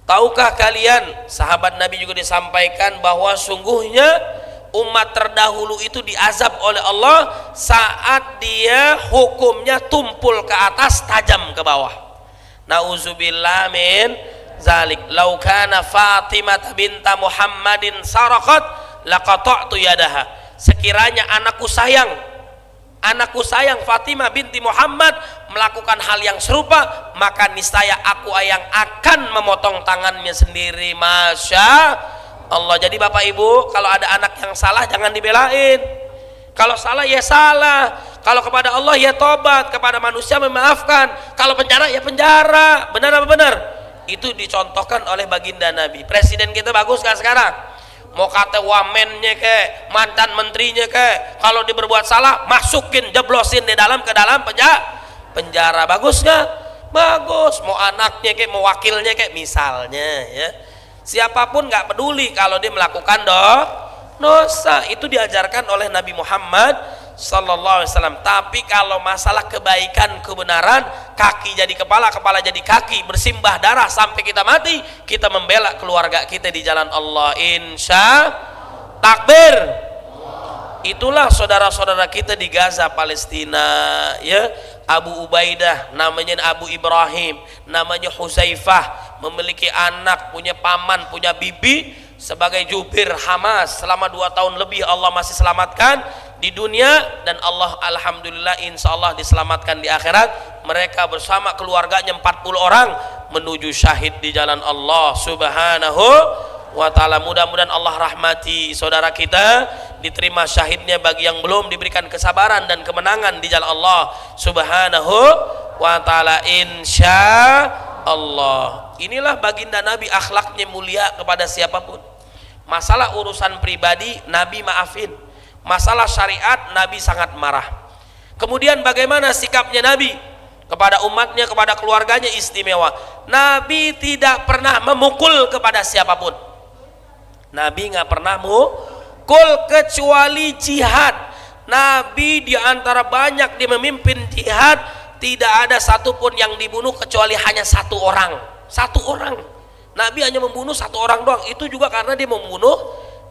Tahukah kalian, sahabat Nabi juga disampaikan bahwa sungguhnya umat terdahulu itu diazab oleh Allah saat dia hukumnya tumpul ke atas, tajam ke bawah. Nauzubillah min zalik. Lau kana Fatimah binta Muhammadin saraqat laqata'tu yadaha. Sekiranya anakku sayang Fatimah binti Muhammad melakukan hal yang serupa, maka niscaya aku yang akan memotong tangannya sendiri. Masya Allah. Jadi Bapak Ibu, kalau ada anak yang salah jangan dibelain. Kalau salah ya salah, kalau kepada Allah ya tobat, kepada manusia memaafkan, kalau penjara ya penjara. Benar apa benar? Itu dicontohkan oleh baginda Nabi. Presiden kita bagus kan sekarang? Mau kata wamennya ke, mantan menterinya ke, kalau dia berbuat salah masukin, jeblosin di dalam ke dalam penjara. Bagus nggak? Bagus. Mau anaknya ke, mau wakilnya ke, misalnya, ya, siapapun nggak peduli kalau dia melakukan dosa. Itu diajarkan oleh Nabi Muhammad sallallahu alaihi wasallam. Tapi kalau masalah kebaikan, kebenaran, kaki jadi kepala, kepala jadi kaki, bersimbah darah sampai kita mati, kita membela keluarga kita di jalan Allah, insya takbir. Itulah saudara-saudara kita di Gaza, Palestina, ya. Abu Ubaidah, namanya Abu Ibrahim, namanya Huzaifah, memiliki anak, punya paman, punya bibi, sebagai jubir Hamas selama 2 tahun lebih. Allah masih selamatkan di dunia, dan Allah alhamdulillah insya Allah diselamatkan di akhirat. Mereka bersama keluarganya 40 orang menuju syahid di jalan Allah subhanahu wa ta'ala. Mudah-mudahan Allah rahmati saudara kita, diterima syahidnya. Bagi yang belum, diberikan kesabaran dan kemenangan di jalan Allah subhanahu wa ta'ala, insya Allah. Inilah baginda Nabi, akhlaknya mulia kepada siapapun. Masalah urusan pribadi Nabi maafin, masalah syariat Nabi sangat marah. Kemudian bagaimana sikapnya Nabi kepada umatnya, kepada keluarganya? Istimewa. Nabi tidak pernah memukul kepada siapapun. Nabi nggak pernah mukul kecuali jihad. Nabi diantara banyak dia memimpin jihad, tidak ada satupun yang dibunuh kecuali hanya 1 orang. 1 orang. Nabi hanya membunuh 1 orang doang. Itu juga karena dia membunuh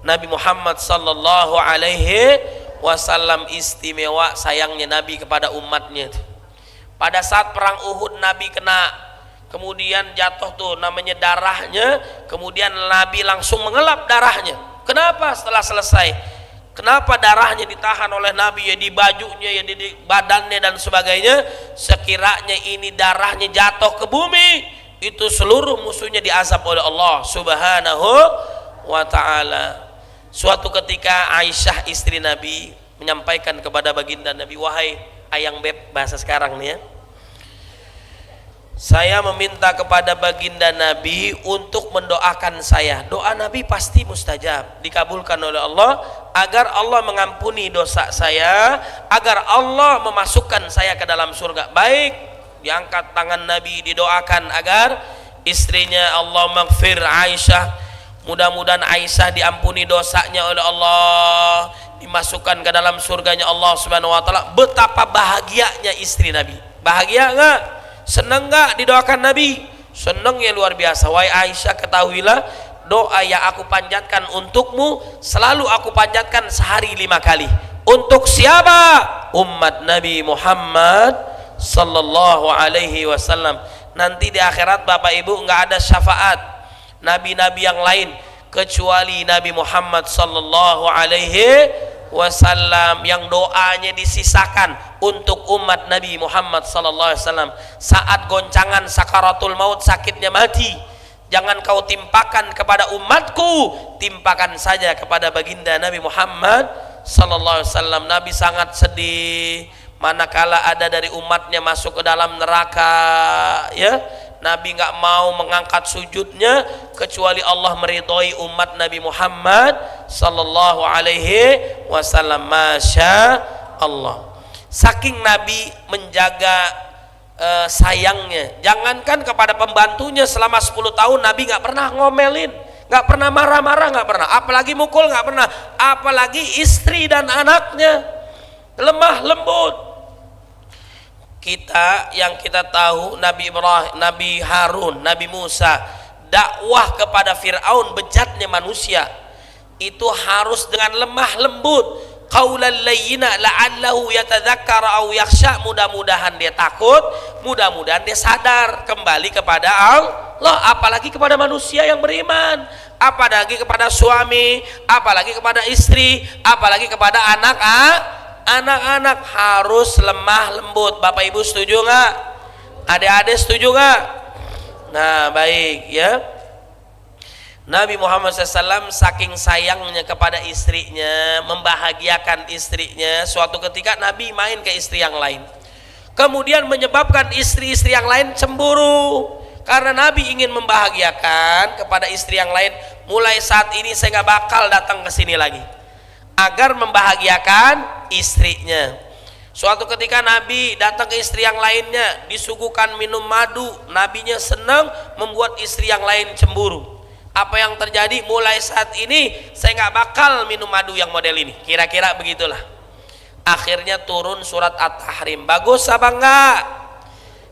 Nabi Muhammad sallallahu alaihi wasallam. Istimewa sayangnya Nabi kepada umatnya. Pada saat perang Uhud Nabi kena, kemudian jatuh tuh namanya darahnya, kemudian Nabi langsung mengelap darahnya. Kenapa? Setelah selesai, kenapa darahnya ditahan oleh Nabi, ya di bajunya, ya di badannya dan sebagainya. Sekiranya ini darahnya jatuh ke bumi, itu seluruh musuhnya diazab oleh Allah subhanahu wa ta'ala. Suatu ketika Aisyah istri Nabi menyampaikan kepada baginda Nabi, wahai ayang beb, bahasa sekarang nih ya, saya meminta kepada baginda Nabi untuk mendoakan saya. Doa Nabi pasti mustajab, dikabulkan oleh Allah, agar Allah mengampuni dosa saya, agar Allah memasukkan saya ke dalam surga. Baik, diangkat tangan Nabi, didoakan agar istrinya Allah maghfir Aisyah, mudah-mudahan Aisyah diampuni dosanya oleh Allah, dimasukkan ke dalam surganya Allah Subhanahu wa taala. Betapa bahagianya istri Nabi. Bahagia enggak? Senang enggak didoakan Nabi? Senangnya luar biasa. Wahai Aisyah, ketahuilah doa yang aku panjatkan untukmu selalu aku panjatkan sehari 5 kali. Untuk siapa? Umat Nabi Muhammad sallallahu alaihi wasallam. Nanti di akhirat Bapak Ibu enggak ada syafaat nabi-nabi yang lain kecuali Nabi Muhammad sallallahu alaihi wasallam, yang doanya disisakan untuk umat Nabi Muhammad sallallahu alaihi wasallam saat goncangan sakaratul maut, sakitnya mati. Jangan kau timpakan kepada umatku, timpakan saja kepada baginda Nabi Muhammad sallallahu alaihi wasallam. Nabi sangat sedih manakala ada dari umatnya masuk ke dalam neraka, ya. Nabi nggak mau mengangkat sujudnya kecuali Allah meridhoi umat Nabi Muhammad sallallahu alaihi wasallam. Masya Allah. Saking Nabi menjaga sayangnya, jangankan kepada pembantunya selama 10 tahun Nabi nggak pernah ngomelin, nggak pernah marah-marah, nggak pernah, apalagi mukul nggak pernah, apalagi istri dan anaknya, lemah lembut. Kita yang kita tahu Nabi Ibrahim, Nabi Harun, Nabi Musa dakwah kepada Fir'aun, bejatnya manusia, itu harus dengan lemah lembut, qaulan layyina la'allahu yatadzakkara aw yakhsha, mudah-mudahan dia takut, mudah-mudahan dia sadar kembali kepada Allah. Apalagi kepada manusia yang beriman, apalagi kepada suami, apalagi kepada istri, apalagi kepada anak-anak harus lemah lembut. Bapak Ibu setuju nggak? Adik-adik setuju nggak? Nah, baik ya. Nabi Muhammad SAW saking sayangnya kepada istrinya, membahagiakan istrinya, suatu ketika Nabi main ke istri yang lain, kemudian menyebabkan istri-istri yang lain cemburu. Karena Nabi ingin membahagiakan kepada istri yang lain, mulai saat ini saya nggak bakal datang ke sini lagi, agar membahagiakan istrinya. Suatu ketika Nabi datang ke istri yang lainnya, disuguhkan minum madu, Nabinya senang, membuat istri yang lain cemburu. Apa yang terjadi? Mulai saat ini saya nggak bakal minum madu yang model ini, kira-kira begitulah. Akhirnya turun surat At-Tahrim. Bagus apa enggak?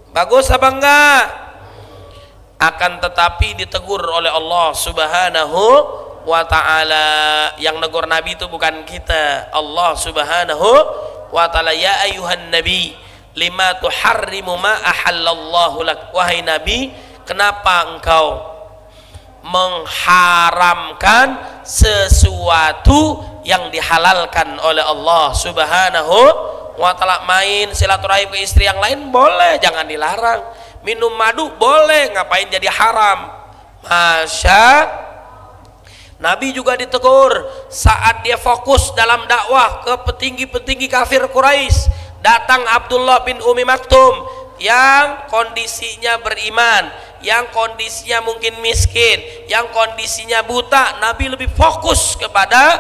Bagus apa enggak? Akan tetapi ditegur oleh Allah Subhanahu wa ta'ala. Yang negur Nabi itu bukan kita, Allah Subhanahu wa ta'ala. Ya ayuhan nabi lima tuharrimu ma ahallallahu lak. Wahai Nabi, kenapa engkau mengharamkan sesuatu yang dihalalkan oleh Allah Subhanahu wa ta'ala? Main silaturahim ke istri yang lain boleh, jangan dilarang. Minum madu boleh, ngapain jadi haram? Masya. Nabi juga ditegur saat dia fokus dalam dakwah ke petinggi-petinggi kafir Quraisy. Datang Abdullah bin Umi Maktum yang kondisinya beriman, yang kondisinya mungkin miskin, yang kondisinya buta. Nabi lebih fokus kepada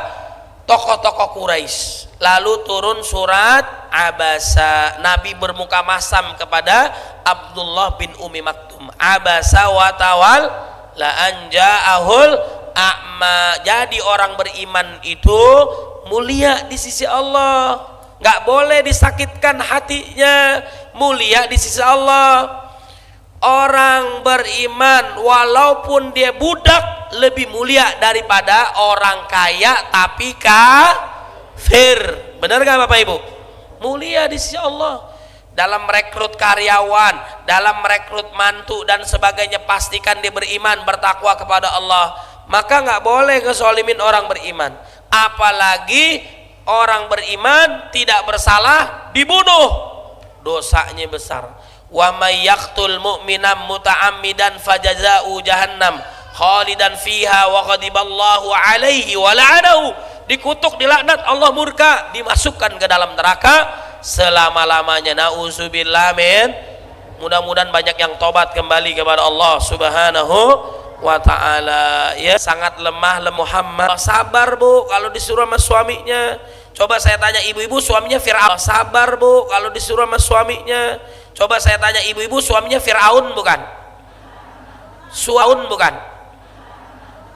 tokoh-tokoh Quraisy. Lalu turun surat Abasa. Nabi bermuka masam kepada Abdullah bin Umi Maktum. Abasa wa tawal la anja'ahul a'ma. Jadi orang beriman itu mulia di sisi Allah, nggak boleh disakitkan hatinya, mulia di sisi Allah. Orang beriman walaupun dia budak lebih mulia daripada orang kaya tapi kafir. Benar gak Bapak Ibu? Mulia di sisi Allah. Dalam merekrut karyawan, dalam merekrut mantu dan sebagainya, pastikan dia beriman, bertakwa kepada Allah. Maka nggak boleh kezalimin orang beriman. Apalagi orang beriman tidak bersalah dibunuh, dosanya besar. Wa may yaqtul mu'mina muta'ammidan fajaza'u jahannam khalidan fiha wa ghadiballahu alaihi wa la'anahu. Dikutuk, dilaknat, Allah murka, dimasukkan ke dalam neraka selama-lamanya. Nauzubillah min Mudah-mudahan banyak yang tobat kembali kepada Allah Subhanahu wa ta'ala. Ya, sangat lemah Muhammad. Sabar Bu kalau disuruh sama suaminya. Coba saya tanya ibu-ibu, suaminya Fir'aun. Sabar Bu kalau disuruh sama suaminya. Coba saya tanya ibu-ibu, suaminya Fir'aun bukan? Suaun bukan?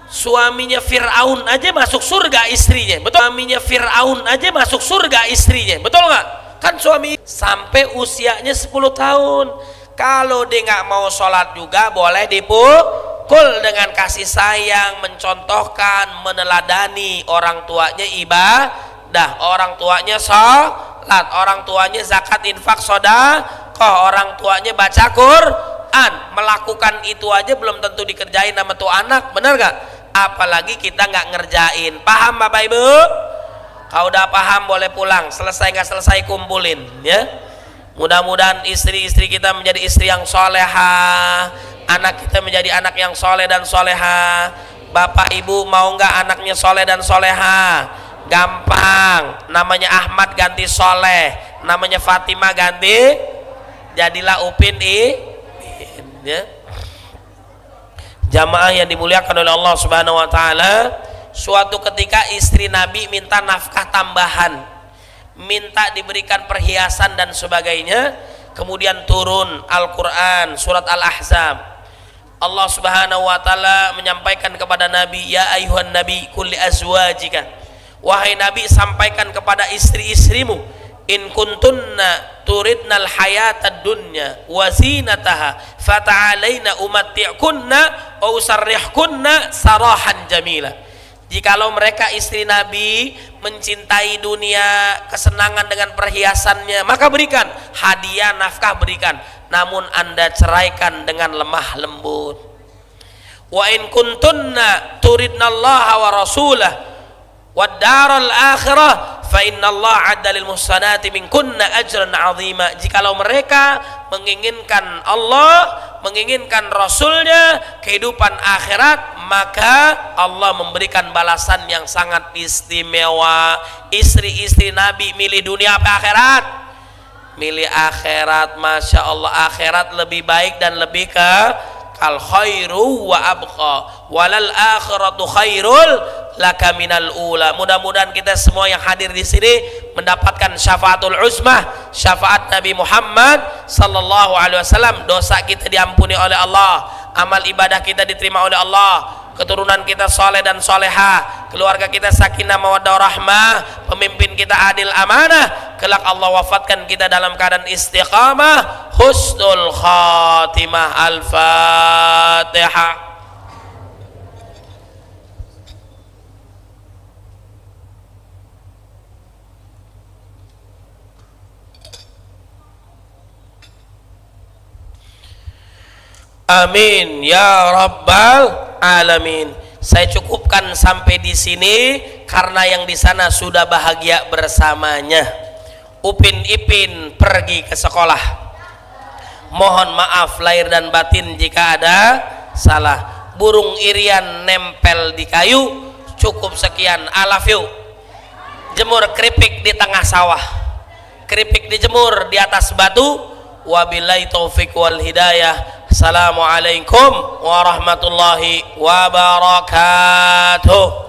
Suaminya Fir'aun aja masuk surga istrinya, betul? Suaminya Fir'aun aja masuk surga istrinya, betul nggak? Kan suami sampai usianya 10 tahun. Kalau dia nggak mau sholat juga boleh dipukul dengan kasih sayang, mencontohkan, meneladani orang tuanya ibadah, orang tuanya sholat, orang tuanya zakat, infak, sedekah, orang tuanya baca Quran. Melakukan itu aja belum tentu dikerjain sama tuh anak, bener gak? Apalagi kita nggak ngerjain. Paham Bapak Ibu? Kalau udah paham boleh pulang, selesai nggak selesai kumpulin ya. Mudah-mudahan istri-istri kita menjadi istri yang solehah, anak kita menjadi anak yang soleh dan solehah. Bapak Ibu mau nggak anaknya soleh dan solehah? Gampang, namanya Ahmad ganti soleh, namanya Fatimah ganti jadilah Upin ya. Jamaah yang dimuliakan oleh Allah Subhanahu wa ta'ala, suatu ketika istri Nabi minta nafkah tambahan, minta diberikan perhiasan dan sebagainya. Kemudian turun Al-Quran surat Al-Ahzab. Allah Subhanahu wa ta'ala menyampaikan kepada Nabi, ya ayuhan nabi kulli azwajika, wahai Nabi sampaikan kepada istri-istrimu, in kuntunna turidnal hayatad dunya wa zinataha fata'alaina umatti'kunna wa usarrihkunna sarahan jamila. Jikalau mereka istri Nabi mencintai dunia, kesenangan dengan perhiasannya, maka berikan hadiah, nafkah berikan, namun Anda ceraikan dengan lemah lembut. Wa in kuntunna turidnallaha wa rasulah wad daral akhirah fa innallaha adda lil muhsanati minkunna ajran 'azima. Jikalau mereka menginginkan Allah, menginginkan Rasulnya, kehidupan akhirat, maka Allah memberikan balasan yang sangat istimewa. Istri-istri Nabi milih dunia apa akhirat? Milih akhirat. Masya Allah, akhirat lebih baik dan lebih kal khairu wa abqa walal akhiratu khairul laka minal ula. Mudah-mudahan kita semua yang hadir di sini mendapatkan syafaatul uzmah, syafaat Nabi Muhammad sallallahu alaihi wasallam. Dosa kita diampuni oleh Allah, amal ibadah kita diterima oleh Allah, keturunan kita soleh dan soleha, keluarga kita sakinah mawaddah rahmah, pemimpin kita adil amanah, kelak Allah wafatkan kita dalam keadaan istiqamah, husnul khatimah. Al-Fatihah. Amin ya rabbal alamin. Saya cukupkan sampai di sini karena yang di sana sudah bahagia bersamanya. Upin Ipin pergi ke sekolah. Mohon maaf lahir dan batin jika ada salah. Burung irian nempel di kayu. Cukup sekian. I love you. Jemur keripik di tengah sawah. Keripik dijemur di atas batu. Wabillahi taufik wal hidayah. Assalamualaikum warahmatullahi wabarakatuh.